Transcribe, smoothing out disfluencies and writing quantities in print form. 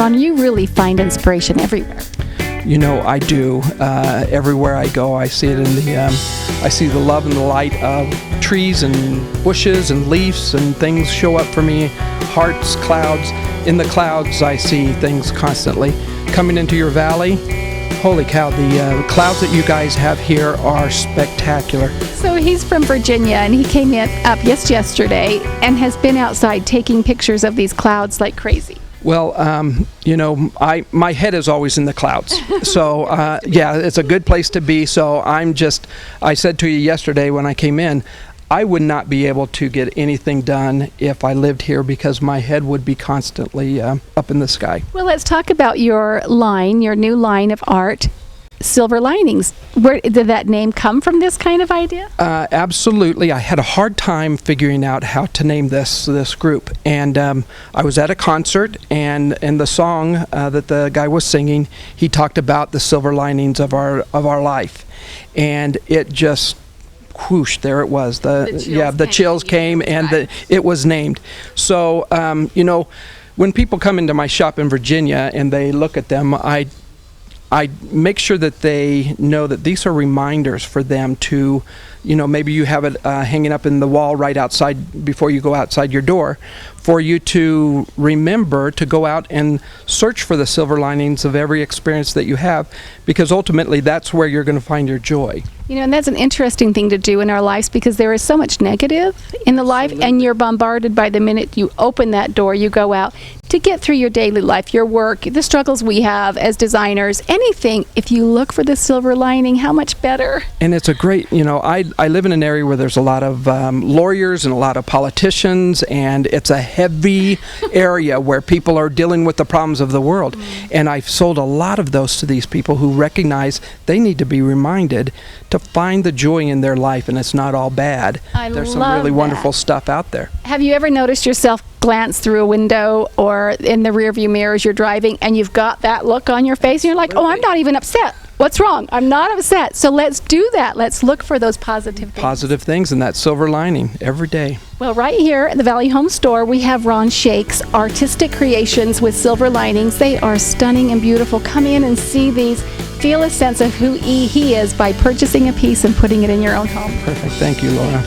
Ron, you really find inspiration everywhere. You know, I do. Everywhere I go, I see it in I see the love and the light of trees and bushes and leaves, and things show up for me. Hearts, clouds. In the clouds, I see things constantly. Coming into your valley, holy cow, the clouds that you guys have here are spectacular. So he's from Virginia, and he came up just yesterday and has been outside taking pictures of these clouds like crazy. Well, you know, my head is always in the clouds. So, yeah, it's a good place to be. So I said to you yesterday when I came in, I would not be able to get anything done if I lived here because my head would be constantly up in the sky. Well, let's talk about your new line of art, Silver Linings. Where did that name come from, this kind of idea? Absolutely. I had a hard time figuring out how to name this group. And I was at a concert, and in the song that the guy was singing, he talked about the silver linings of our life. And it just whoosh, there it was. The chills came, and it was named. So, you know, when people come into my shop in Virginia and they look at them, I make sure that they know that these are reminders for them to, you know, maybe you have it hanging up in the wall right outside before you go outside your door, for you to remember to go out and search for the silver linings of every experience that you have, because ultimately that's where you're going to find your joy. You know, and that's an interesting thing to do in our lives, because there is so much negative in the life, and you're bombarded by the minute you open that door, you go out to get through your daily life, your work, the struggles we have as designers, anything. If you look for the silver lining, how much better? And it's a great, you know, I live in an area where there's a lot of lawyers and a lot of politicians, and it's a heavy area where people are dealing with the problems of the world. And I've sold a lot of those to these people who recognize they need to be reminded to find the joy in their life, and it's not all bad. There's some really wonderful stuff out there. Have you ever noticed yourself glance through a window or in the rearview mirror as you're driving, and you've got that look on your face, and you're like, oh, I'm not even upset. What's wrong? I'm not upset. So let's do that. Let's look for those positive things. Positive things and that silver lining every day. Well, right here at the Valley Home Store, we have Ron Shake's artistic creations with silver linings. They are stunning and beautiful. Come in and see these. Feel a sense of who he is by purchasing a piece and putting it in your own home. Perfect. Thank you, Laura.